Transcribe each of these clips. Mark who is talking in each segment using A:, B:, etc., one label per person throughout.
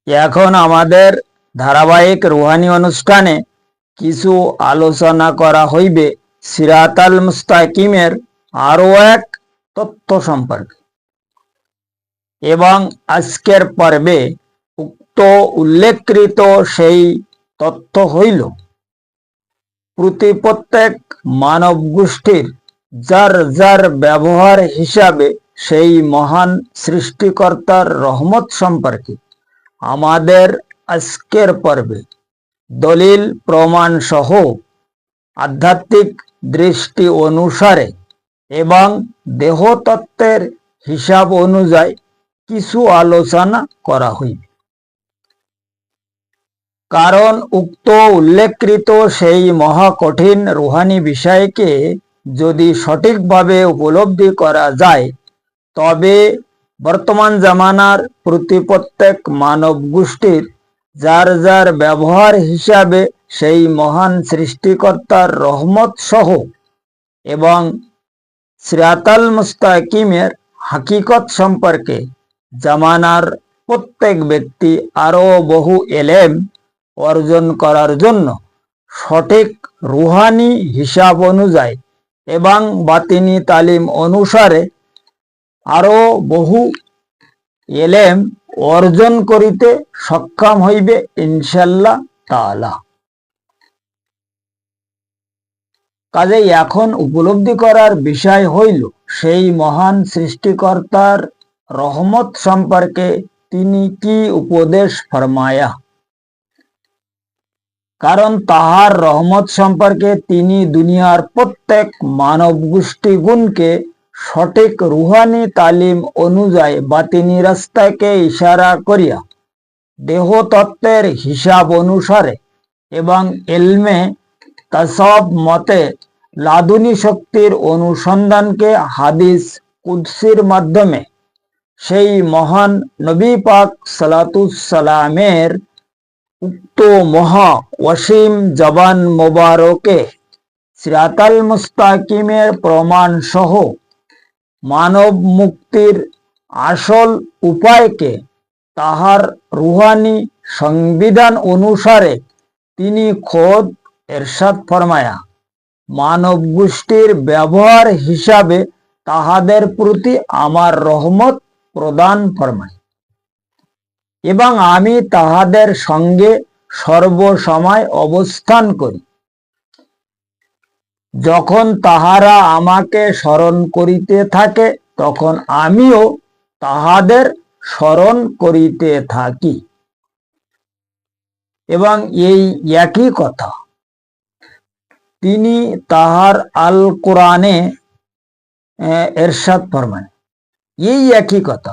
A: এখন আমাদের ধারাবাহিক রুহানি অনুষ্ঠানে কিছু আলোচনা করা হইবে সিরাতাল মুস্তাকিমের আরো এক তথ্য সম্পর্কে। এবং আজকের পর্বে উক্ত উল্লেখকৃত সেই তথ্য হইল প্রত্যেক মানব গোষ্ঠীর যার যার ব্যবহার হিসাবে সেই মহান সৃষ্টিকর্তার রহমত সম্পর্কে আমাদের আজকের পর্বে দলিল প্রমাণ সহ আধ্যাত্মিক দৃষ্টি অনুসারে এবং দেহতত্ত্বের হিসাব অনুযায়ী কিছু আলোচনা করা হইবে। কারণ উক্ত উল্লেখকৃত সেই মহাকঠিন রুহানি বিষয়কে যদি সঠিকভাবে উপলব্ধি করা যায়, তবে বর্তমান জামানার প্রত্যেক মানব গোষ্ঠীর যার যার ব্যবহার হিসাবে সেই মহান সৃষ্টিকর্তার রহমত সহ এবং সিরাতাল মুস্তাকিমের হাকিকত সম্পর্কে জামানার প্রত্যেক ব্যক্তি আরো বহু এলেম অর্জন করার জন্য সঠিক রুহানি হিসাব অনুযায়ী এবং বাতিনি তালিম অনুসারে আরো বহু এলেম অর্জন করিতে সক্ষম হইবে ইনশাআল্লাহ তাআলা। কাজেই এখন উপলব্ধি করার বিষয় হইল সেই মহান সৃষ্টিকর্তার রহমত সম্পর্কে তিনি কি উপদেশ ফরমায়া। কারণ তাহার রহমত সম্পর্কে তিনি দুনিয়ার প্রত্যেক মানব গোষ্ঠীগুণকে সঠিক রুহানি তালিম অনুযায়ী বাতিনি রাস্তাকে ইশারা করিয়া দেহতত্ত্বের হিসাব অনুসারে এবং এলমে তাসাব মতে লাদুনী শক্তির অনুসন্ধানকে হাদিস কুদসির মাধ্যমে সেই মহান নবী পাক সালাতুসালামের উক্ত মহা ওয়াসিম জবান মোবারকে সিরাতাল মুস্তাকিমের প্রমাণ সহ মানব মুক্তির আসল উপায়কে তাহার রুহানি সংবিধান অনুসারে তিনি খোদ এরশাদ ফরমায়া মানব গোষ্ঠীর ব্যবহার হিসাবে তাহাদের প্রতি আমার রহমত প্রদান ফরমায় এবং আমি তাহাদের সঙ্গে সর্বসময় অবস্থান করি। যখন তাহারা আমাকে স্মরণ করিতে থাকে তখন আমিও তাহাদের স্মরণ করিতে থাকি। এবং এই একই কথা তিনি তাহার আল কোরআনে এরশাদ ফরমায়। এই একই কথা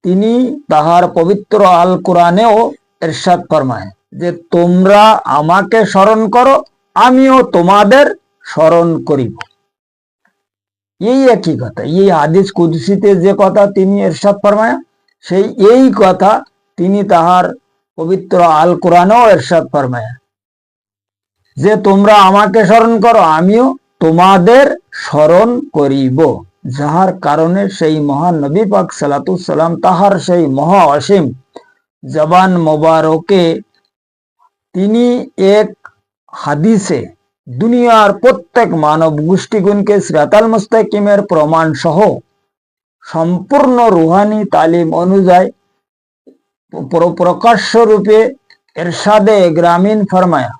A: তিনি তাহার পবিত্র আল কোরআনেও এরশাদ ফরমায় যে তোমরা আমাকে স্মরণ করো, আমিও তোমাদের স্মরণ করিব। এই একই কথা, এই হাদিস কুদসিতে যে কথা তিনি এরশাদ ফরমায় সেই এই কথা তিনি তাহার পবিত্র আল কোরআনেও এরশাদ ফরমায় যে তোমরা আমাকে স্মরণ করো, আমিও তোমাদের স্মরণ করিব। যাহার কারণে সেই মহান নবী পাক সালাতুসালাম তাহার সেই মহা অসীম জবান মোবারকে তিনি এক হাদিসে দুনিয়ার প্রত্যেক মানব গোষ্ঠীগুণকে সিরাতাল মুস্তাকিমের প্রমাণ সহ সম্পূর্ণ রুহানি তালিম অনুযায়ী প্রকাশ্য রূপে এরশাদে গ্রামীণ ফরমায়া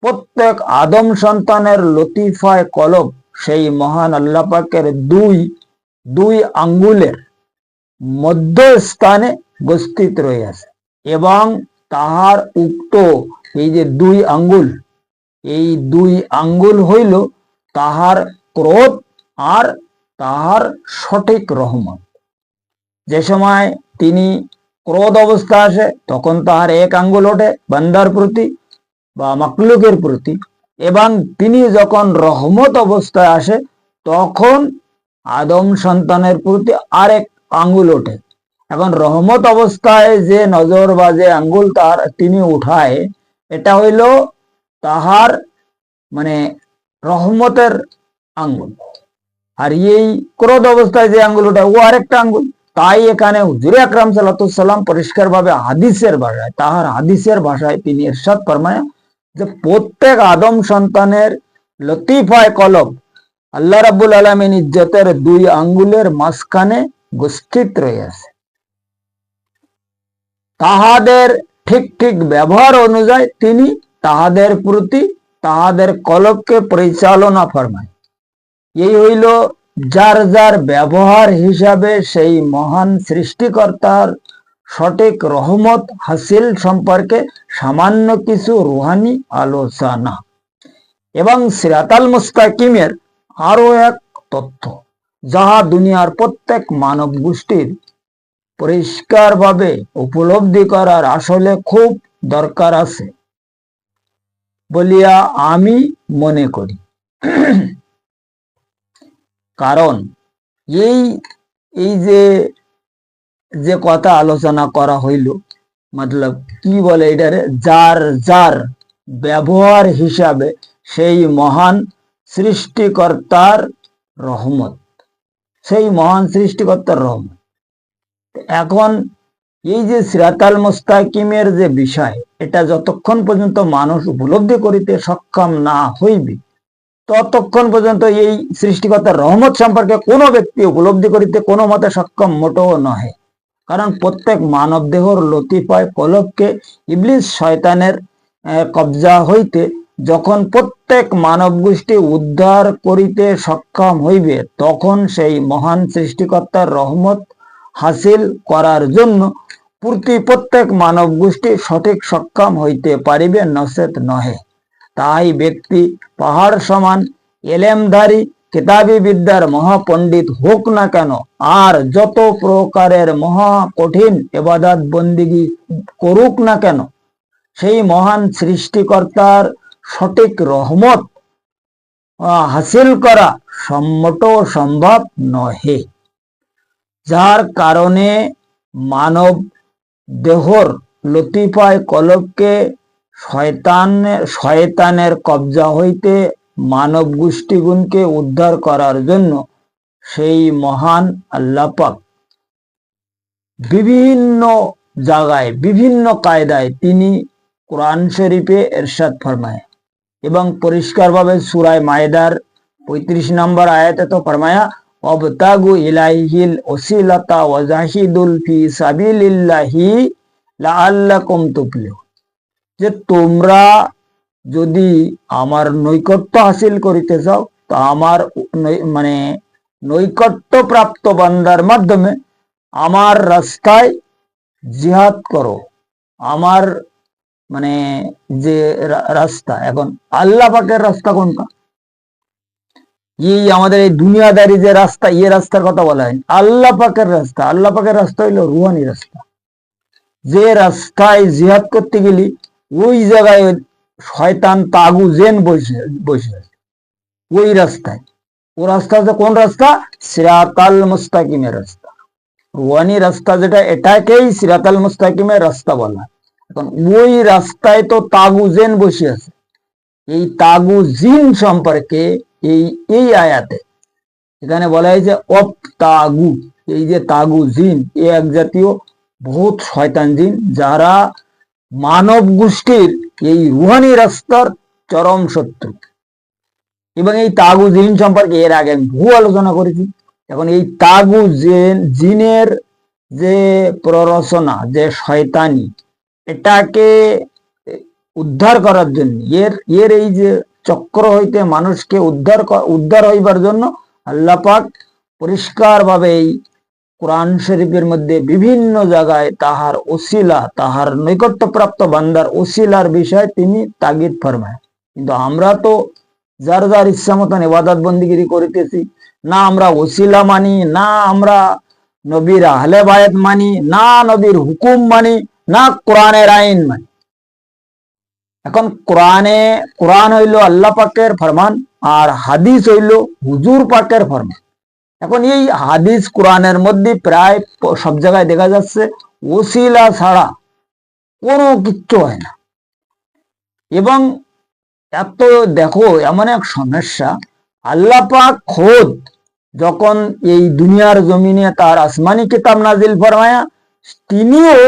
A: প্রত্যেক আদম সন্তানের লতিফায় কলব সেই মহান আল্লাহ পাকের দুই আঙ্গুলের মধ্যস্থানে উপস্থিত রয়েছে এবং তাহার উক্ত এই যে দুই আঙ্গুল, এই দুই আঙ্গুল হইল তাহার ক্রোধ আর তাহার সঠিক রহমত। যে সময় তিনি ক্রোধ অবস্থা আসে তখন তাহার এক আঙ্গুল ওঠে বান্দার প্রতি বা মাকলুকের প্রতি, এবং তিনি যখন রহমত অবস্থায় আসে তখন আদম সন্তানের প্রতি আরেক আঙ্গুল ওঠে। এখন রহমত অবস্থায় যে নজর বা যে আঙ্গুল তার তিনি উঠায় এটা হইল তাহার মানে রহমতের আঙ্গুল, আর এই ক্রোধ অবস্থায় যে আঙ্গুল ওঠায় ও আরেকটা আঙ্গুল। তাই এখানে হুজুর আকরাম সাল্লাল্লাহু আলাইহি সাল্লাম পরিষ্কার ভাবে হাদিসের ভাষায় তিনি ইরশাদ ফরমায় যে প্রত্যেক আদম সন্তানের লতিফায়ে কলব আল্লাহ রাব্বুল আলামিন ইজ্জতের 2 আঙ্গুলের মাঝখানে গচ্ছিত রয়েছে। তাহাদের ঠিক ঠিক ব্যবহার অনুযায়ী তিনি তাহাদের প্রতি তাহাদের কলবকে পরিচালনা ফরমায়। এই হইল যার যার ব্যবহার হিসাবে সেই মহান সৃষ্টিকর্তার সঠিক রহমত হাসিল সম্পর্কে সামান্য কিছু রুহানি আলোচনা এবং সিরাতাল মুস্তাকিমের আরো এক তথ্য, যাহা দুনিয়ার প্রত্যেক মানব গোষ্ঠীর পরিষ্কারভাবে উপলব্ধি করার আসলে খুব দরকার আছে বলিয়া আমি মনে করি। কারণ এই এই যে কথা আলোচনা করা হইল, মতলব কি বলে এটারে, যার যার ব্যবহার হিসাবে সেই মহান সৃষ্টিকর্তার রহমত, সেই মহান সৃষ্টিকর্তার রহমত। এখন এই যে সিরাতাল মুস্তাকিমের যে বিষয়, এটা যতক্ষণ পর্যন্ত মানুষ উপলব্ধি করিতে সক্ষম না হইবে ততক্ষণ পর্যন্ত এই সৃষ্টিকর্তার রহমত সম্পর্কে কোনো ব্যক্তি উপলব্ধি করিতে কোনো মতে সক্ষম মোটেও নহে। কারণ প্রত্যেক মানব দেহর লতিফায় কলবকে ইবলিস শয়তানের কবজা হইতে যখন প্রত্যেক মানব গোষ্ঠী উদ্ধার করিতে সক্ষম হইবে, তখন সেই মহান সৃষ্টিকর্তার রহমত হাসিল করার জন্য প্রত্যেক মানব গোষ্ঠী সঠিক সক্ষম হইতে পারিবে, নচেত নহে। তাই ব্যক্তি পাহাড় সমান এলেমধারী কিতাবী বিদ্যার মহাপণ্ডিত হোক না কেন, আর যত প্রকারের মহা কঠিন ইবাদত বন্দিগি করুক না কেন, সেই মহান সৃষ্টিকর্তার সঠিক রহমত হাসিল করা মোটেও সম্ভব নহে। যার কারণে মানব দেহর লতিফায় কলবকে শয়তানের কবজা হইতে মানব গোষ্ঠীগুণকে উদ্ধার করার জন্য সেই মহান আল্লাহ পাক বিভিন্ন জায়গায় বিভিন্ন কায়দায় তিনি কোরআন শরীফে ইরশাদ ফরমায় এবং পরিষ্কারভাবে সূরা মায়েদার 35 নম্বর আয়াতে তো ফরমায়া, ওয়াবতাগু ইলাইহিল ওসিলাতা ওয়াজাহিদুল ফি সাবিলিল্লাহি লাআল্লাকুম তুফলিহুন, যে তোমরা যদি আমার নৈকট্য হাসিল করিতে চাও তা আমার নৈকট্য প্রাপ্ত বান্দার মাধ্যমে আমার রাস্তায় জিহাদ করো। আমার যে রাস্তা, এখন আল্লাহ পাকের রাস্তা কোনটা? এই আমাদের এই দুনিয়াদারি যে রাস্তা, এই রাস্তার কথা বলা হয়। আল্লাহ পাকের রাস্তা, আল্লাহ পাকের রাস্তা হইলো রুহানি রাস্তা। যে রাস্তায় জিহাদ করতে গেলি ওই জায়গায় শয়তান তাগু জেন বসে আছে ওই রাস্তায়। ও রাস্তা হচ্ছে কোন রাস্তা? সিরাতাল মুস্তাকিমের রাস্তা, রুহানি রাস্তা যেটা, এটাকেই সিরাতাল মুস্তাকিমের রাস্তা বলা। এখন ওই রাস্তায় তো তাগু জেন বসে আছে। এই তাগু জিন সম্পর্কে এই আয়াতে এখানে বলা হয়েছে অপ তাগু, এই যে তাগু জিন, এ এক জাতীয় বহুত শয়তান জিন, যারা মানব গোষ্ঠীর এই রুহানি রাস্তার চরম শত্রু। এবং এই তাগু জিন সম্পর্কে এর আগে আমি বহু আলোচনা করেছি। এখন এই তাগু জিনের যে প্ররোচনা, যে শয়তানি, এটাকে উদ্ধার করার জন্য, এর এই যে চক্র হইতে মানুষকে উদ্ধার হইবার জন্য আল্লাহ পাক পরিষ্কার ভাবে এই কোরআন শরীফের মধ্যে বিভিন্ন জায়গায় তাহার ওসিলা, তাহার নৈকট্যপ্রাপ্ত বান্দার ওসিলার বিষয় তিনি তাগিদ ফরমায়। কিন্তু আমরা তো যার যার ইচ্ছা মতন ইবাদত বন্দিগিরি করিতেছি। না আমরা ওসিলা মানি, না আমরা নবীর আহলে বায়াত মানি, না নবীর হুকুম মানি, না কোরআনের আইন মানি। এখন কোরআন হইল আল্লাহ পাকের ফরমান, আর হাদিস হইল হুজুর পাকের ফরমান। এখন এই হাদিস কোরআনের মধ্যে প্রায় সব জায়গায় দেখা যাচ্ছে ওসিলা ছাড়া কোনো কিচ্ছু হয় না। এবং এত দেখো এমন এক সমস্যা, আল্লাহ পাক খোদ যখন এই দুনিয়ার জমিনে তার আসমানি কিতাব নাজিল ফরমায়া, তিনিও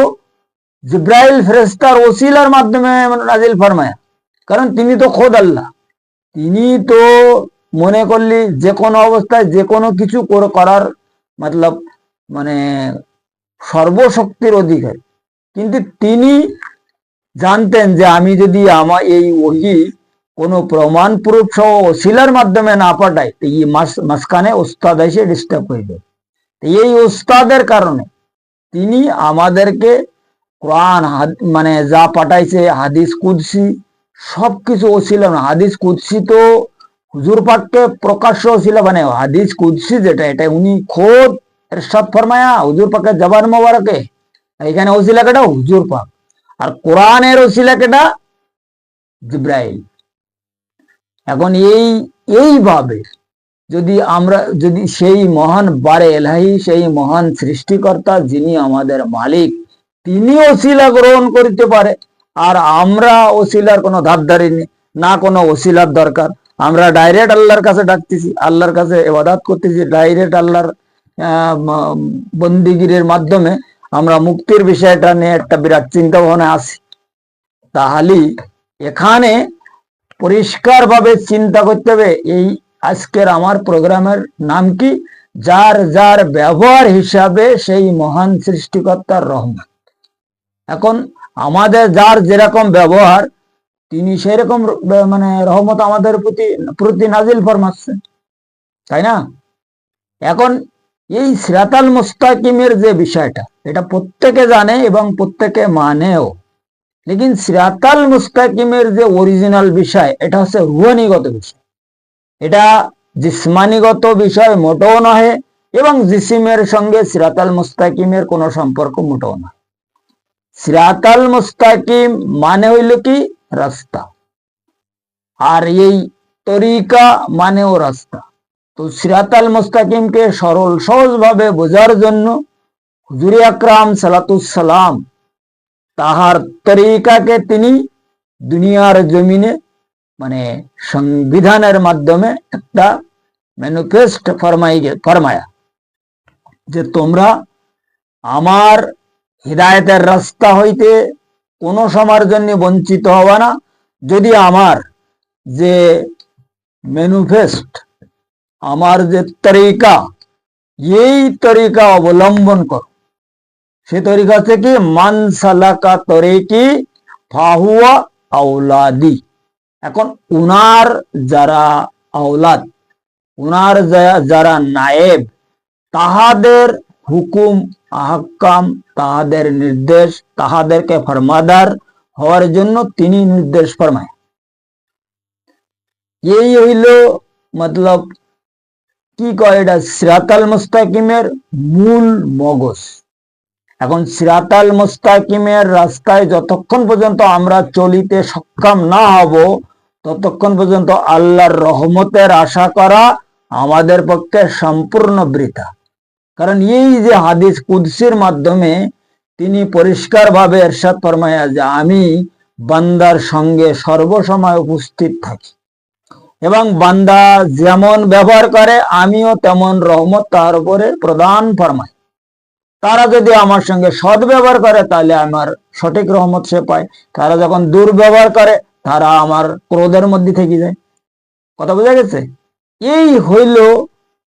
A: জিব্রাইল ফেরেশতার ওসিলার মাধ্যমে নাজিল ফরমায়া, কারণ তিনি তো খোদ আল্লাহ। তিনি তো মনে করলি যে কোনো অবস্থায় যে কোনো কিছু করার মতলব মানে সর্বশক্তির অধিকারী। কিন্তু তিনি জানতেন যে আমি যদি আমার এই ওহি কোনো প্রমাণ প্রুফ সহ ওসিলার মাধ্যমে না পাঠাই, এই মাঝখানে ওস্তাদ এসে ডিস্টার্ব করে দেবে। এই ওস্তাদের কারণে তিনি আমাদেরকে কোরআন মানে যা পাঠাইছে, হাদিস কুদসি সবকিছু ওসিলা না। হাদিস কুদসি তো হুজুর পাককে প্রকাশ্য ওসিলা মানে হাদিস কুদসি যেটা, এটা উনি খোদ ইরশাদ ফরমায়া হুজুর পাকের জবান মোবারকে। এখানে ওসিলা কেটা? হুজুর পাক। আর কোরআনের ওসিলা কেটা? জিব্রাইল। এখন এইভাবে যদি আমরা যদি সেই মহান বারে এলাহি, সেই মহান সৃষ্টিকর্তা যিনি আমাদের মালিক, তিনি ওসিলা গ্রহণ করতে পারে, আর আমরা ওসিলার কোনো ধারধারি না, কোনো ওসিলার দরকার। আমরা ডাইরেক্ট আল্লাহর কাছে ডাকতেছি, আল্লাহর কাছে ইবাদত করতেছি, ডাইরেক্ট আল্লাহর বন্দিগিরির মাধ্যমে আমরা মুক্তির বিষয়টা নিয়ে একটা বিরাট চিন্তা ভাবনা আছি। তাহলে এখানে পরিষ্কার ভাবে চিন্তা করতে হবে। এই আজকের আমার প্রোগ্রামের নাম কি? যার যার ব্যবহার হিসাবে সেই মহান সৃষ্টিকর্তার রহমত। এখন আমাদের যার যেরকম ব্যবহার, তিনি সেরকম মানে রহমত আমাদের প্রতি নাজিল ফরমাচ্ছেন, তাই না? এখন এই সিরাতাল মুস্তাকিমের যে বিষয়টা, এটা প্রত্যেকে জানে এবং প্রত্যেকে মানেও। লেকিন সিরাতাল মুস্তাকিমের যে অরিজিনাল বিষয়, এটা হচ্ছে রুহানিগত বিষয়। এটা জিসমানিগত বিষয় মোটেও নহে, এবং জিসিমের সঙ্গে সিরাতাল মুস্তাকিমের কোনো সম্পর্ক মোটেও নয়। সিরাতাল মুস্তাকিম মানে হইল কি? রাস্তা। আর এই তরিকা মানেও রাস্তা। তো সিরাতাল মুস্তাকিমকে সরল সহজ ভাবে বোঝার জন্য হুজুর আকরাম সালাতুসালাম তাহার তরিকাকে তিনি দুনিয়ার জমিনে মানে সংবিধানের মাধ্যমে একটা ম্যানিফেস্ট ফরমায়া যে তোমরা আমার হিদায়তের রাস্তা হইতে কোনো সময়ের জন্য বঞ্চিত হবা না, যদি আমার যে ম্যানিফেস্ট, আমার যে তরিকা, এই তরিকা অবলম্বন করো। সে তরিকা হচ্ছে কি? মান সালাকা তরিকি ফাহুয়া আওলাদি। এখন উনার যারা আওলাদ, উনার যারা নায়েব, তাহাদের হুকুম আহকাম, তাহাদের নির্দেশ, তাহাদেরকে ফরমাদার হওয়ার জন্য তিনি নির্দেশ ফরমায়। এই হইল মতলব কি কয়, এটা সিরাতাল মুস্তাকিমের মূল মগজ। এখন সিরাতাল মুস্তাকিমের রাস্তায় যতক্ষণ পর্যন্ত আমরা চলিতে সক্ষম না হব, ততক্ষণ পর্যন্ত আল্লাহর রহমতের আশা করা আমাদের পক্ষে সম্পূর্ণ বৃথা। কারণ এই যে হাদিস কুদসির মাধ্যমে তিনি পরিষ্কার ভাবে ইরশাদ ফরমায়া যে আমি বান্দার সঙ্গে সর্বসময় উপস্থিত থাকি, এবং বান্দা যেমন ব্যবহার করে আমিও তেমন রহমত তার উপরে প্রদান ফরমাই। তারা যদি আমার সঙ্গে সৎ ব্যবহার করে তাহলে আমার সঠিক রহমত সে পায়, তারা যখন দুর্ব্যবহার করে তারা আমার ক্রোধের মধ্যে থেকে যায়। কথা বোঝা গেছে? এই হইল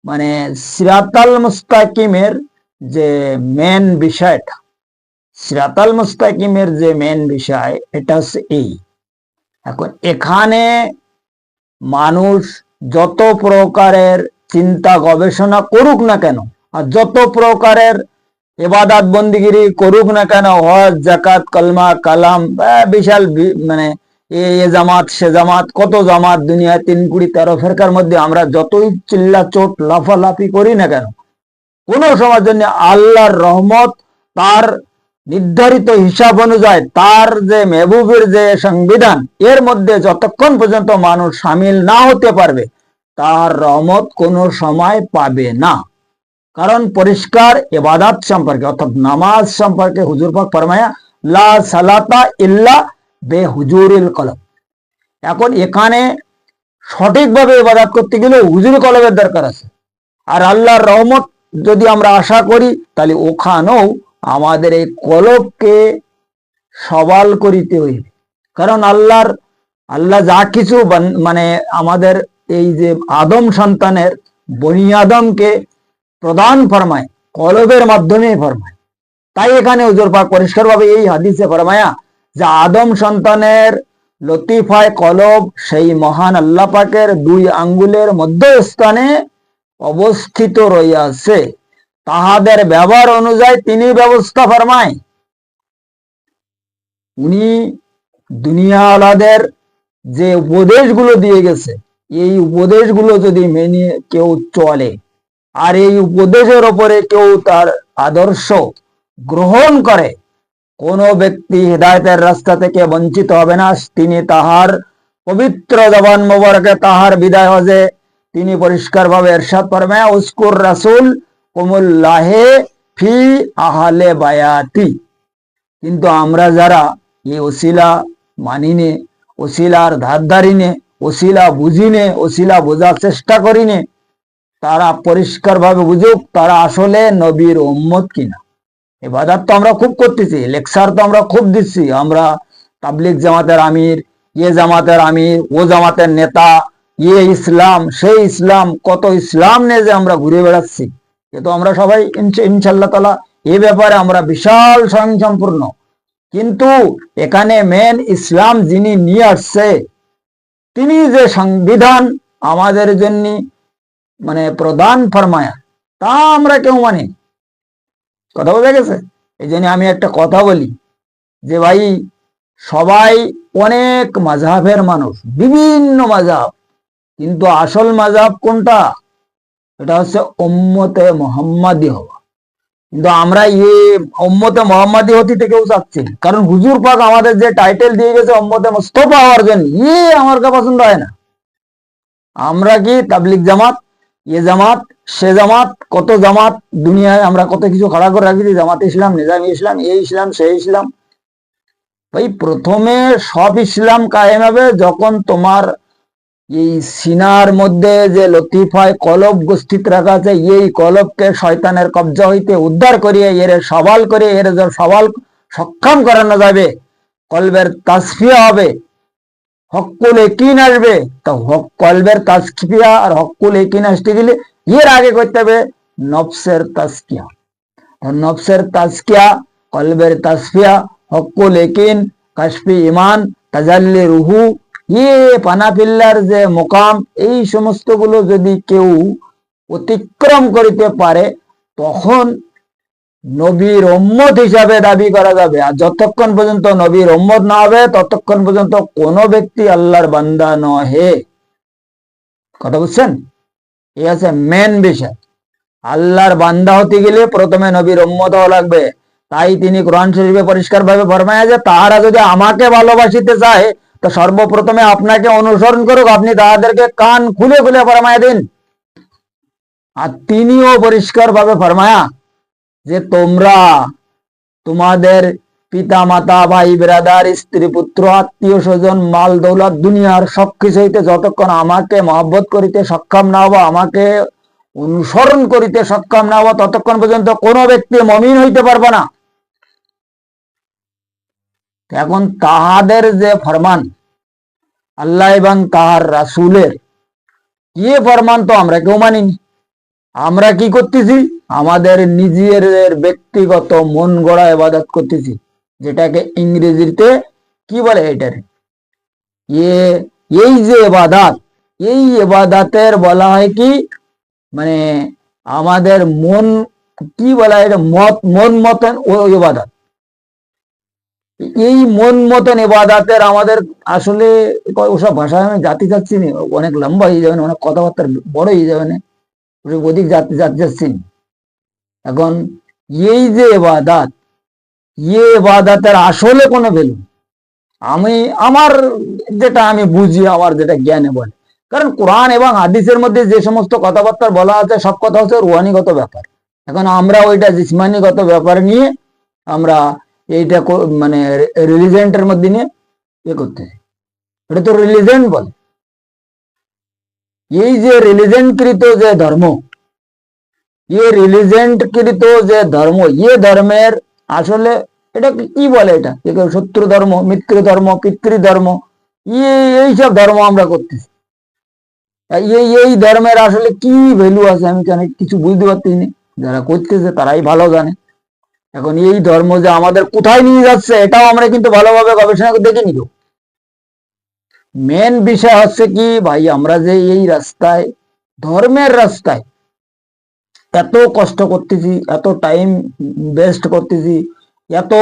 A: মানে সিরাতাল মুস্তাকিমের যে মেন বিষয়টা। সিরাতাল মুস্তাকিমের যে মেন বিষয় এটা হচ্ছে এই। এখন এখানে মানুষ যত প্রকারের চিন্তা গবেষণা করুক না কেন, আর যত প্রকারের ইবাদত বন্দিগিরি করুক না কেন, হজ যাকাত কলমা কালাম বিশাল মানে এ জামাত সে জামাত, কত জামাত দুনিয়ায় 3-20-13 ফেরকার মধ্যে আমরা যতই চিল্লা চোট লাফালাফি করি না কেন, কোন সময়ের জন্য আল্লাহর রহমত তার নির্ধারিত হিসাব অনুযায়ী, তার যে মেহবুবের যে সংবিধান, এর মধ্যে যতক্ষণ পর্যন্ত মানুষ সামিল না হতে পারবে তার রহমত কোনো সময় পাবে না। কারণ পরিষ্কার ইবাদত সম্পর্কে অর্থাৎ নামাজ সম্পর্কে হুজুর পাক ফরমায়া লা সালাতা ইল্লা বেহুজুরিল কলব। এখন এখানে সঠিকভাবে ইবাদত করতে গেলে হুজুর কলবের দরকার আছে। আর আল্লাহর রহমত যদি আমরা আশা করি, তাহলে ওখানেও আমাদের এই কলবকে সবাল করিতে হইবে। কারণ আল্লাহ যা কিছু মানে আমাদের এই যে আদম সন্তানের বনি আদমকে প্রদান ফরমায় কলবের মাধ্যমে ফরমায়। তাই এখানে হুজুর পাক পরিষ্কার ভাবে এই হাদিসে ফরমায়া যে আদম সন্তানের লতিফায় কলব সেই মহান আল্লাহ পাকের 2 আঙ্গুলের মধ্যস্থানে অবস্থিত রইয়াছে, তাহাদের ব্যবহার অনুযায়ী তিনি ব্যবস্থা ফরমায়। উনি দুনিয়াওয়ালাদের যে উপদেশগুলো দিয়ে গেছে, এই উপদেশগুলো যদি মেনে কেউ চলে আর এই উপদেশের ওপরে কেউ তার আদর্শ গ্রহণ করে, কোন ব্যক্তি হিদায়াতের রাস্তা থেকে বঞ্চিত হবে না। তিনি তাহার পবিত্র জবান মোবারকে তাহার বিদায় হজে তিনি পরিষ্কার ভাবে ইরশাদ ফরমায়, উসকুর রাসূল কুমুল্লাহে ফি আহলে বায়াতি। কিন্তু আমরা যারা এই ওসিলা মানিনে, ওসিলার ধারধারিনে, ওসিলা বুঝিনে, ওসিলা বোঝার চেষ্টা করিনে, তারা পরিষ্কার ভাবে বুঝুক তারা আসলে নবীর উম্মত কিনা। ইবাদত তো আমরা খুব করতেছি, লেকচার তো আমরা খুব দিচ্ছি, আমরা তাবলিগ জামাতের আমির, জামাতের আমির, ও জামাতের নেতা, ইসলাম সেই ইসলাম, কত ইসলাম নিয়ে যে আমরা ঘুরে বেড়াচ্ছি। এ তো আমরা সবাই ইনশাআল্লাহ তাআলা এ ব্যাপারে আমরা বিশাল স্বয়ংসম্পূর্ণ। কিন্তু এখানে মেন ইসলাম যিনি নিয়ে আসছে, তিনি যে সংবিধান আমাদের জন্য মানে প্রদান ফরমায়া, তা আমরা কেউ মানি। কথা বোঝা গেছে? এই জন্য আমি একটা কথা বলি যে ভাই, সবাই অনেক মাযহাবের মানুষ, বিভিন্ন মাযহাব, কিন্তু আসল মাযহাব কোনটা? এটা হচ্ছে উম্মতে মুহাম্মাদি হওয়া। কিন্তু আমরা উম্মতে মুহাম্মাদি হতে থেকেও চাচ্ছি, কারণ হুজুর পাক আমাদের যে টাইটেল দিয়ে গেছে উম্মতে মুস্তাফা হওয়ার জন্য, আমার কাছে পছন্দ হয় না। আমরা কি তাবলিগ জামাত, জামাত, সে জামাত, কত জামাত দুনিয়ায় আমরা কত কিছু খাড়া করে রাখি, জামাত ইসলাম, নিজামী ইসলাম, ইসলাম, সে ইসলাম। ভাই প্রথমে সব ইসলাম কায়েম হবে যখন তোমার এই সিনার মধ্যে যে লতিফায় কলব উপস্থিত রাখা আছে, এই কলবকে শয়তানের কবজা হইতে উদ্ধার করিয়ে এর সওয়াল করে এর সওয়াল সক্ষম করানো যাবে, কলবের তাসফিয়া হবে, হকুল একিন আসবে। তো কলবের তাসফিয়া আর হকুল একিন আসতে গেলে এর আগে করতে হবে নফসের তাজকিয়া। নফসের তাজকিয়া, কলবের তাসফিয়া, হকুল একিন, কাশফি ইমান, তাজাল্লি রুহু, পানাফিল্লার যে মোকাম, এই সমস্ত গুলো যদি কেউ অতিক্রম করিতে পারে, তখন নবীর উম্মত হিসাবে দাবি করা যাবে। আর যতক্ষণ পর্যন্ত নবীর উম্মত না হবে, ততক্ষণ পর্যন্ত কোন ব্যক্তি আল্লাহর বান্দা নহে। কথা বুঝছেন? এই আছে মেন বিষয়। আল্লাহর বান্দা হতে গেলে প্রথমে নবীর উম্মত হওয়া লাগবে। তাই তিনি কোরআন শরীফে পরিষ্কার ভাবে ফরমায় যে তাহারা যদি আমাকে ভালোবাসিতে চায়, তো সর্বপ্রথমে আপনাকে অনুসরণ করুক, আপনি তাহাদেরকে কান খুলে খুলে ফরমায় দিন। আর তিনিও পরিষ্কার ভাবে ফরমায়া যে তোমরা তোমাদের পিতা মাতা, ভাই ব্রাদার, স্ত্রী পুত্র, আত্মীয় স্বজন, মাল দৌলত, দুনিয়ার সবকিছু হইতে যতক্ষণ আমাকে মহব্বত করিতে সক্ষম না হবো, আমাকে অনুসরণ করিতে সক্ষম না হবো, ততক্ষণ পর্যন্ত কোনো ব্যক্তি মুমিন হইতে পারবে না। এখন তাহাদের যে ফরমান, আল্লাহ এবং তাহার রাসূলের কি ফরমান, তো আমরা কেউ মানিনি। আমরা কি করতেছি? আমাদের নিজের ব্যক্তিগত মন গড়া ইবাদত করতেছি, যেটাকে ইংরেজিতে কি বলে, এটার এই যে ইবাদত, এই ইবাদতের বলা হয় কি, মানে আমাদের মন কি বলা হয়, এটা মন মতন ও ইবাদত। এই মন মতন ইবাদতের আমাদের আসলে ওসব ভাষায় আমি জাতি যাচ্ছি না, অনেক লম্বা হয়ে যাবে না, অনেক কথাবার্তা বড় হয়ে যাবে না, অধিক যাচ্ছি। এখন এই যে ইবাদত, ইবাদতের আসলে কোনো ভ্যালু, আমার যেটা আমি বুঝি, আমার যেটা জ্ঞানে বলে, কারণ কোরআন এবং হাদিসের মধ্যে যে সমস্ত কথাবার্তা বলা আছে সব কথা হচ্ছে রুহানিগত ব্যাপার। এখন আমরা ওইটা জিসমানিগত ব্যাপার নিয়ে আমরা এইটা মানে রিলিজেন্টের মধ্যে নিয়ে করতে, এটা তো রিলিজেন্ট বলে। এই যে রিলিজেন্টকৃত যে ধর্ম, ये রিলিজেন্টকৃত যে ধর্ম, ইয়ে ধর্মের আসলে এটা কি বলে, এটা শত্রু ধর্ম, মিত্র ধর্ম, পিতৃ ধর্ম, এইসব ধর্ম আমরা করতেছি। এই ধর্মের আসলে কি ভ্যালু আছে আমি কেন কিছু বুঝতে পারতেছি না। যারা করতেছে তারাই ভালো জানে। এখন এই ধর্ম যে আমাদের কোথায় নিয়ে যাচ্ছে এটাও আমরা কিন্তু ভালোভাবে গবেষণা করে দেখে নিব। মেন বিষয় হচ্ছে কি ভাই, আমরা যে এই রাস্তায়, ধর্মের রাস্তায় এত কষ্ট করতেছি, এত টাইম ওয়েস্ট করতেছি, এত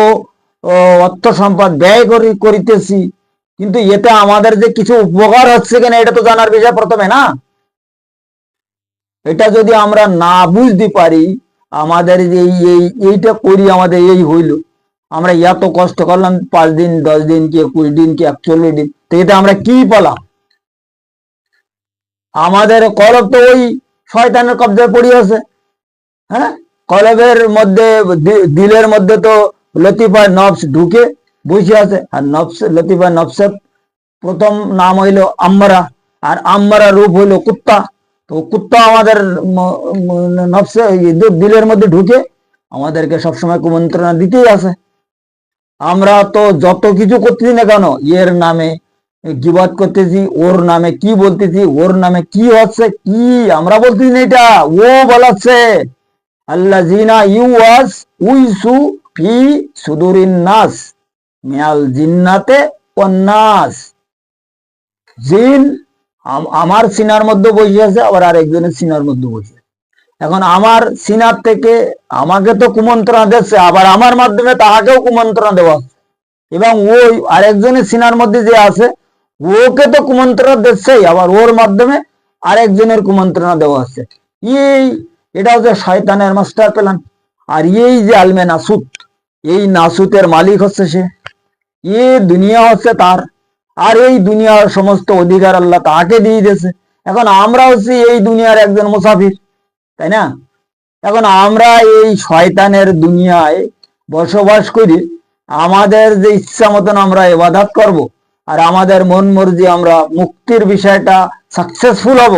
A: অর্থ সম্পদ ব্যয় করিতেছি, কিন্তু এতে আমাদের যে কিছু উপকার হচ্ছে কিনা এটা তো জানার বিষয় প্রথমে না। এটা যদি আমরা না বুঝতে পারি, আমাদের যে এইটা করি, আমাদের এই হইল, আমরা এত কষ্ট করলাম 5 দিন 10 দিন কি 20 দিন কি 41 দিন, তো এটা আমরা কি পেলাম? আমাদের কলব তো ওই শয়তানের কবজায় পড়ে আছে। হ্যাঁ, কলবের মধ্যে, দিলের মধ্যে তো লতিফা নফস ঢুকে বসে আছে। আর নফস, লতিফা নফসের প্রথম নাম হইল আম্মারা, আর আম্মারা রূপ হইল কুত্তা। তো কুত্তা আমাদের নফসে, দিলের মধ্যে ঢুকে আমাদেরকে সবসময় কুমন্ত্রণা দিতেই আছে। আমরা তো যত কিছু করতেছি না কেন, এর নামে গিবত করতেছি, ওর নামে কি বলতেছি, ওর নামে কি হচ্ছে, কি আমরা বলতেছি না, এটা ও বলাচ্ছে। আল্লাযিনা ইউয়াস উইসু ফি সুদুরিন নাস মিনাল জিন্নাতে ওয়ান নাস। জিন আমার সিনার মধ্যে বসে আছে, আবার আরেকজনের সিনার মধ্যে বসে। এখন আমার সিনার থেকে আমাকে তো কুমন্ত্রণা দিচ্ছে, আবার আমার মাধ্যমে তাহাকেও কুমন্ত্রণা দেওয়া, এবং ওই আরেকজনের সিনার মধ্যে যে আছে ওকে তো কুমন্ত্রণা দিচ্ছেই, আবার ওর মাধ্যমে আরেকজনের কুমন্ত্রণা দেওয়া হচ্ছে। এটা হচ্ছে শয়তানের মাস্টার প্ল্যান। আর এই যে আলমে নাসুত, এই নাসুতের মালিক হচ্ছে সে, দুনিয়া হচ্ছে তার, আর এই দুনিয়ার সমস্ত অধিকার আল্লাহ তাকে দিয়ে দিয়েছে। এখন আমরা হচ্ছি এই দুনিয়ার একজন মুসাফির, তাই না? এখন আমরা এই শয়তানের দুনিয়ায় বসবাস করি, আমাদের যে ইচ্ছা মতন আমরা ইবাদত করব, আর আমাদের মন মর্জি আমরা মুক্তির বিষয়টা সাকসেসফুল হব,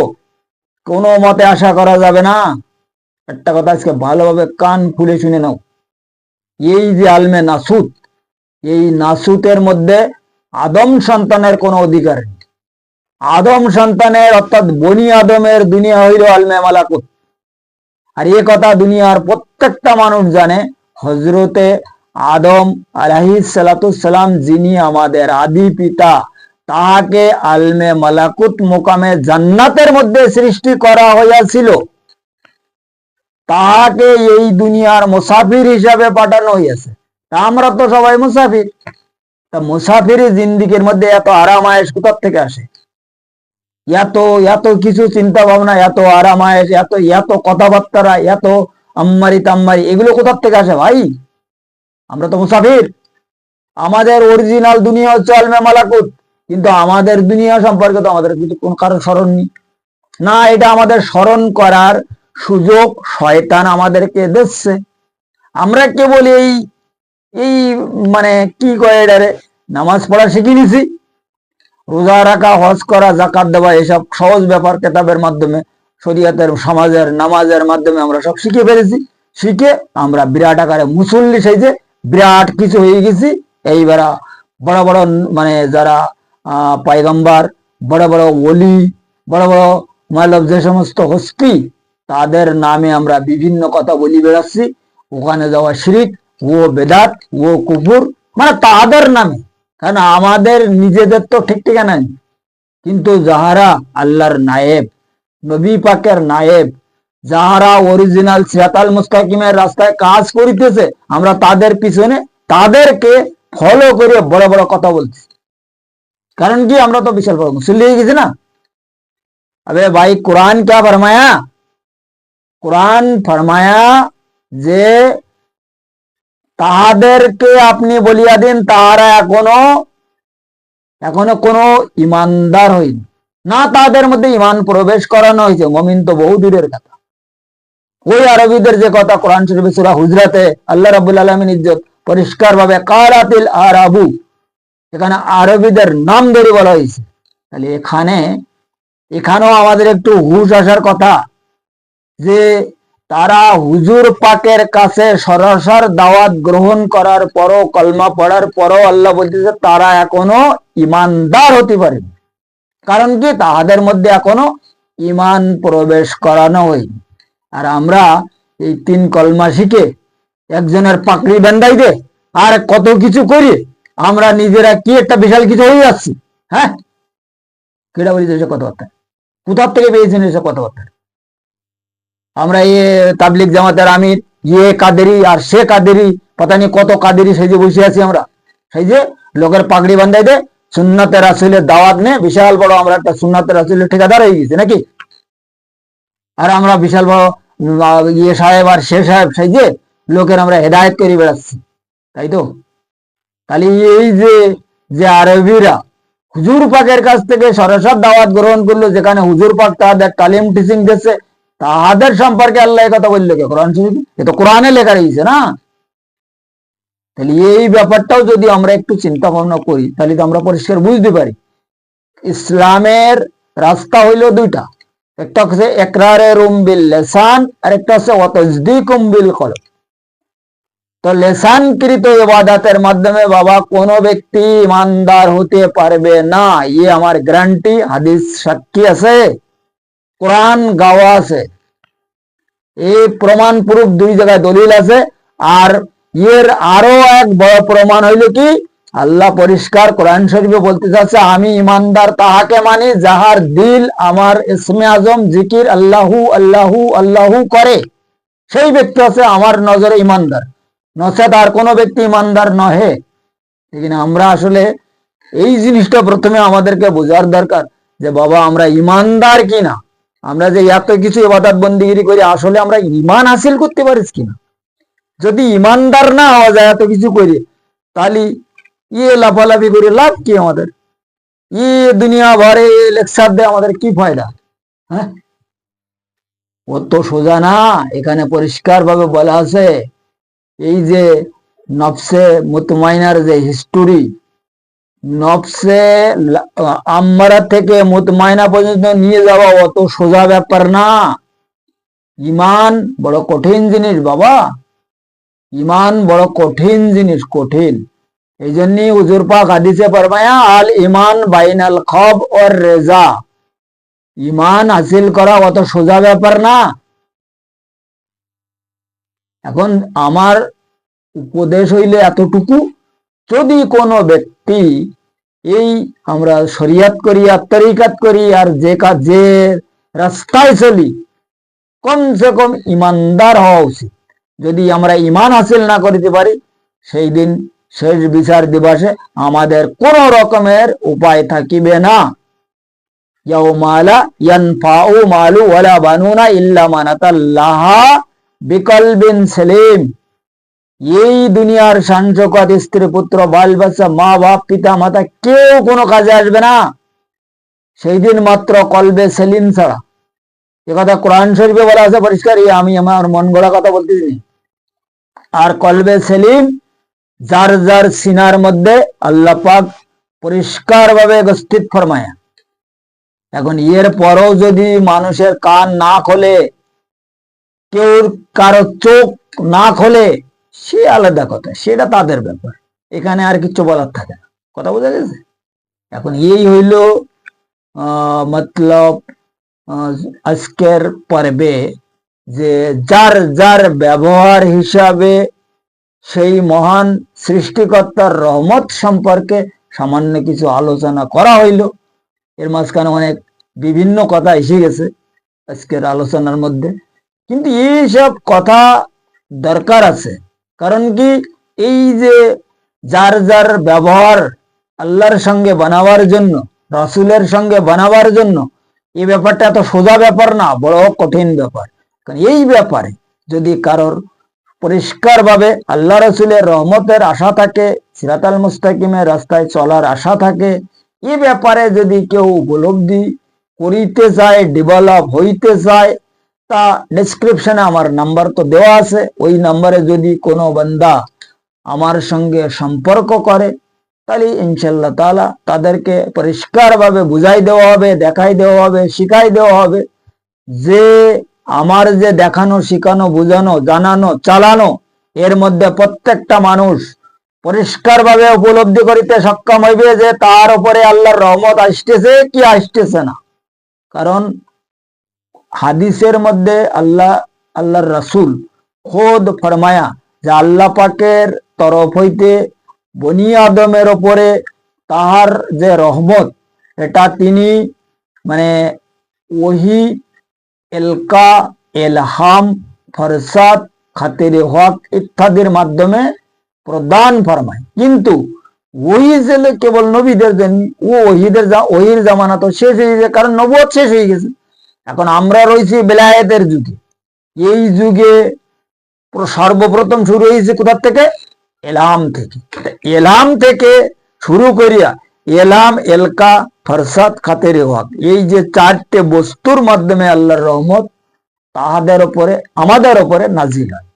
A: কোনো মতে আশা করা যাবে না। একটা কথা আজকে ভালোভাবে কান খুলে শুনে নাও, এই যে আলমে নাসুত, এই নাসুতের মধ্যে আদম সন্তানের কোনো অধিকার নেই। আদম সন্তানের অর্থাৎ বনি আদমের দুনিয়া হইল আলমে মালাকুত। আর এ কথা দুনিয়ার প্রত্যেকটা মানুষ জানে। হজরতে আদম আলাইহিস সালাম, যিনি আমাদের আদি পিতা, তাহাকে আলমে মালাকুত মোকামে জান্নাতের মধ্যে সৃষ্টি করা হইয়াছিল, তাহাকে এই দুনিয়ার মুসাফির হিসাবে পাঠানো হইয়াছে। তা আমরা তো সবাই মুসাফির। তা মুসাফিরি জিন্দিগির মধ্যে এত আরাম আয়েশ কোথার থেকে আসে? এত এত কিছু চিন্তা ভাবনা, এত আরাম আয়েশ, এত এত কথাবার্তা, এত আম্মারি তাম্মারি, এগুলো কোথার থেকে আসে ভাই? আমরা তো মুসাফির। আমাদের অরিজিনাল দুনিয়া হচ্ছে আলমে মালাকুত, কিন্তু আমাদের দুনিয়া সম্পর্কে তো আমাদের কিছু কোন কারো স্মরণ নেই না। এটা আমাদের স্মরণ করার সুযোগ শয়তান আমাদেরকে দিচ্ছে। আমরা কেবল এই এই মানে কি কয় এটারে, নামাজ পড়া শিখে নিছি, রোজা রাখা, হজ করা, জাকাত দেওয়া, এসব সহজ ব্যাপার কেতাবের মাধ্যমে, শরিয়াতের, সমাজের, নামাজের মাধ্যমে আমরা সব শিখে ফেলেছি। শিখে আমরা বিরাট আকারে মুসল্লি সেজে বিরাট কিছু হয়ে গেছি। এইবার বড় বড় মানে যারা পায়গম্বার, বড় বড় ওলি, বড় বড় মালব, যে সমস্ত হস্তি, তাদের নামে আমরা বিভিন্ন কথা বলি বেড়াচ্ছি। ওখানে যাওয়া শিরিক, ও বেদাত, ও কুফুর, মানে তাদের নামে। কারণ আমাদের নিজেদের তো ঠিক ঠিকানা নেই, কিন্তু যাহারা আল্লাহর নায়েব, নবী পাকের নায়েব, যাহারা অরিজিনাল সিরাতাল মুস্তাকিমের রাস্তায় কাজ করিতেছে, আমরা তাদের পিছনে তাদেরকে ফলো করে বড় বড় কথা বলছি। কারণ কি, আমরা তো বিশাল বড় মুসল্লি হয়ে গেছি না। अबे भाई, कुरान क्या फरमाया? कुरान फरमाया যে তাহাদেরকে আপনি বলিয়া দিন, তাহারা এখনো এখনো কোনো ইমানদার হয়নি, না তাদের মধ্যে ইমান প্রবেশ করানো হয়েছে। মমিন তো বহু দূরের কথা। ওই আরবিদের যে কথা কোরআন শরীফে সূরা হুজরাতে আল্লাহ রাব্বুল আলামিন ইজ্জত পরিষ্কার ভাবে কারাতিল আরাবু, এখানে আরবিদের নাম ধরে বলা হয়েছে। তাহলে এখানেও আমাদের একটু হুঁশ আসার কথা, যে তারা হুজুর পাকের কাছে সরাসর দাওয়াত গ্রহণ করার পরও, কলমা পড়ার পরও আল্লাহ বলতেছে তারা এখনো ইমানদার হতে পারেনি। কারণ কি? তাহাদের মধ্যে এখনো ইমান প্রবেশ করানো হয়নি। আর আমরা এই 3 কলমা শিখে একজনের পাকড়ি বান্ধাই দে আর কত কিছু করি, আমরা নিজেরা কি একটা বিশাল কিছু হয়ে যাচ্ছি। হ্যাঁ, কেটা বলিস কথাবার্তা? কোথার থেকে পেয়েছেন এসব কথাবার্তা? আমরা তাবলিগ জামাতের আমির কাদেরি আর সে কাদেরি, পতা নেই কত কাদেরি সেই যে বসে আছি আমরা, সেই যে লোকের পাগড়ি বান্ধাই দে সুন্নাতে রাসূলের দাওয়াত নে বিশাল বড় আমরা একটা সুন্নাতে রাসূলের ঠিকাদার হয়ে গেছে নাকি? আর আমরা বিশাল বড় সাহেব আর সে সাহেব সেই যে লোকের আমরা হেদায়েত করে বেড়াচ্ছি, তাই তো? তাহলে এই যে আরবিরা হুজুর পাকের কাছ থেকে সরাসরি দাওয়াত গ্রহণ করলো, যেখানে হুজুর পাক তাদের তালিম টিচিং দিচ্ছে, তাদের সম্পর্কে আল্লাহ কথা বললো কে? কোরআন শরীফে, এ তো কোরআনে লেখা রয়েছে না? তাহলে এই ব্যাপারটাও যদি আমরা একটু চিন্তা ভাবনা করি, তাহলে তো আমরা পরিষ্কার বুঝতে পারি ইসলামের রাস্তা হইল 2টা। একটা হচ্ছে ইকরারুম বিল লিসান, আর একটা হচ্ছে ওয়াতাসদীকুম বিল কলব। তো লেসানকৃত ইবাদতের মাধ্যমে বাবা কোন ব্যক্তি ইমানদার হতে পারবে না, আমার গ্যারান্টি। হাদিস সাক্ষী আছে, কোরআন গাওয়া আছে, এই প্রমাণ প্রুফ 2 জায়গায় দলিল আছে। আর এর আরো এক বড় প্রমাণ হইল কি? আল্লাহ পরিষ্কার কোরআন শরীফে বলতে চাচ্ছে, আমি ইমানদার তাহাকে মানি যাহার দিল আমার ইসমে আজম জিকির আল্লাহু আল্লাহু আল্লাহু করে, সেই ব্যক্তি আছে আমার নজরে ইমানদার, নচেত আর কোনো ব্যক্তি ইমানদার নহে। लेकिन আমরা আসলে এই জিনিসটা প্রথমে আমাদেরকে বোঝার দরকার যে বাবা আমরা ইমানদার কিনা, আমরা যে এত কিছু ইবাদত বন্দিগিরি করি আসলে আমরা ঈমান হাসিল করতে পারিস কিনা। যদি ইমানদার না হওয়া যায় এত কিছু করি, তাহলে লাফালাফি করে লাভ কি? আমাদের দুনিয়া ভরে লেকচার দেয়, আমাদের কি ফায়দা? হ্যাঁ, ও তো সোজা না। এখানে পরিষ্কার ভাবে বলা আছে এই যে নফসে মুতমাইনার যে হিস্টোরি, নফসে আম্মারা থেকে মুতমাইনা পর্যন্ত নিয়ে যাওয়া অত সোজা ব্যাপার না। ইমান বড় কঠিন জিনিস বাবা, ইমান বড় কঠিন জিনিস, কঠিন। এই জন্যই হুজুর পাক হাদিসে ফরমায়া আল ইমান বাইনাল খব ওর রেজা, ইমান হাসিল করা অত সোজা ব্যাপার না। এখন আমার উপদেশ হইলে এতটুকু, যদি কোনো ব্যক্তি এই আমরা শরিয়াত করি আর তরিকাত করি আর যে রাস্তায় চলি, কমসে কম ইমানদার হওয়া উচিত। যদি আমরা ইমান হাসিল না করিতে পারি, সেই দিন শেষ বিচার দিবসে আমাদের কোন রকমের উপায় থাকিবে না। ইয়াউমা লা ইয়ানফাউ মালু ওয়ালা বানুনা ইল্লা মান আতাল্লাহা বিকলবিন সালিম। এই দুনিয়ার শান-শওকত, স্ত্রী পুত্র বাল বাচ্চা, মা বাপ পিতা মাতা কেউ কোনো কাজে আসবে না সেই দিন, মাত্র কলবে সেলিম ছাড়া। এ কথা কোরআন শরীফে বলা আছে পরিষ্কার, আমি আমার মন গড়া কথা বলতেছি। আর কলবে সেলিম যার যার সিনার মধ্যে আল্লাহ পাক পরিষ্কার ভাবে স্থিত ফরমায়। এখন এর পরও যদি মানুষের কান না খোলে, কেউ কারো চোখ না খোলে, সে আলাদা কথা, সেটা তাদের ব্যাপার, এখানে আর কিছু বলার থাকে না। কথা বোঝা গেছে? এখন এই হইল মতলব আজকের পর্বে, যে যার যার ব্যবহার হিসাবে সেই মহান সৃষ্টিকর্তার রহমত সম্পর্কে সামান্য কিছু আলোচনা করা হইল। এর মাঝখানে অনেক বিভিন্ন কথা এসে গেছে আজকের আলোচনার মধ্যে, কিন্তু এইসব কথা দরকার আছে। কারণ কি, এই যে যার যার ব্যবহার আল্লাহর সঙ্গে বানাবার জন্য, রাসূলের সঙ্গে বানাবার জন্য, এই ব্যাপারটা এত সোজা ব্যাপার না, বড় কঠিন ব্যাপার। কারণ এই ব্যাপারে যদি কারোর পরিষ্কার ভাবে আল্লাহ রাসূলের রহমতের আশা থাকে, সিরাতাল মুস্তাকিমের রাস্তায় চলার আশা থাকে, এই ব্যাপারে যদি কেউ উপলব্ধি করিতে চায়, ডেভেলপ হইতে চায়, তা ডেসক্রিপশনে আমার নাম্বার তো দেওয়া আছে, ওই নাম্বারে যদি কোনো বান্দা আমার সঙ্গে সম্পর্ক করে, তাহলে ইনশাআল্লাহ তাআলা তাদেরকে পরিষ্কার ভাবে বুঝাই দেওয়া হবে, দেখাই দেওয়া হবে, শিখাই দেওয়া হবে যে আমার যে দেখানো, শিখানো, বুঝানো, জানানো, চালানো, এর মধ্যে প্রত্যেকটা মানুষ পরিষ্কারভাবে উপলব্ধি করিতে সক্ষম হইবে যে তার উপরে আল্লাহর রহমত আসতেছে কি আসতেছে না। কারণ হাদিসের মধ্যে আল্লাহর রাসূল খোদ ফরমায়া যে আল্লাহ পাকের তরফ হইতে বনি আদমের ওপরে তাহার যে রহমত, এটা তিনি মানে ওহি, এলকা, এলহাম, ফরসাদ, খাতিরে হক ইত্যাদির মাধ্যমে প্রদান ফরমায়। কিন্তু ওই যে কেবল নবীদের জন্য, ওহির জামানা তো শেষ হয়ে গেছে, কারণ নবুয়ত শেষ হয়ে গেছে। এখন আমরা রয়েছি বেলায়েতের যুগে। এই যুগে সর্বপ্রথম শুরু হয়েছে কোথার থেকে? এলাম থেকে। এলাম থেকে শুরু করিয়া এলাম, এলকা, ফরসাদ, খাতেরে হক, এই যে চারটে বস্তুর মাধ্যমে আল্লাহর রহমত তাহাদের উপরে, আমাদের উপরে নাজিল হয়।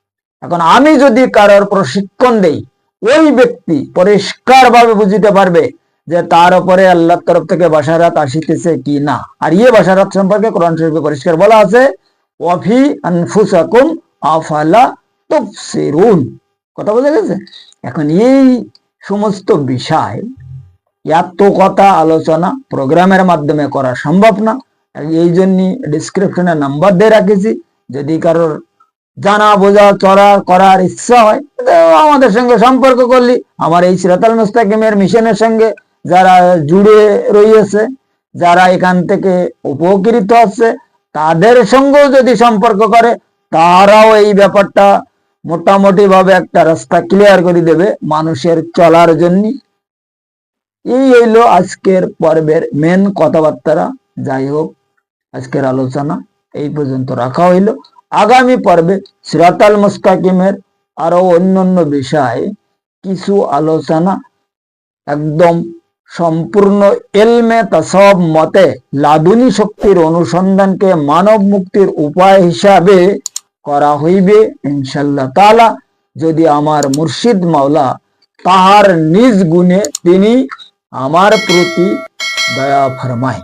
A: এখন আমি যদি কারোর প্রশিক্ষণ দেই, ওই ব্যক্তি পরিষ্কার ভাবে বুঝিতে পারবে যে তার উপরে আল্লাহর তরফ থেকে বাশারাত আসিতেছে কি না। আর ইয়ে বাশারাত সম্পর্কে কোরআন শরীফে পরিষ্কার বলা আছে, ওয়াফি আনফুসাকুম আফালা তুবসিরুন। কথা বোঝা গেছে? এখন এই সমস্ত বিষয়, এত কথা আলোচনা প্রোগ্রামের মাধ্যমে করা সম্ভব না। এই জন্য ডিসক্রিপশনে নাম্বার দিয়ে রাখেছি, যদি কারোর জানা বোঝা চড়া করার ইচ্ছা হয় আমাদের সঙ্গে সম্পর্ক করলি, আমার এই সিরাতাল মুস্তাকিমের মিশনের সঙ্গে যারা জুড়ে রয়েছে, যারা এখান থেকে উপকৃত হচ্ছে, তাদের সঙ্গেও যদি সম্পর্ক করে, তারাও এই ব্যাপারটা মোটামুটি ভাবে একটা রাস্তা ক্লিয়ার করে দেবে মানুষের চলার জন্য। এই হইলো আজকের পর্বের মেন কথাবার্তা। যাই হোক, আজকের আলোচনা এই পর্যন্ত রাখা হইল। আগামী পর্বে সিরাতাল মুস্তাকিমের আরো অন্যান্য বিষয়ে কিছু আলোচনা, একদম সম্পূর্ণ এলমে তাসাউফ মতে লাদুনী শক্তির অনুসন্ধানকে মানব মুক্তির উপায় হিসাবে করা হইবে ইনশাআল্লাহ তাআলা, যদি আমার মুর্শিদ মাওলা তাহার নিজ গুণে তিনি আমার প্রতি দয়া ফরমায়।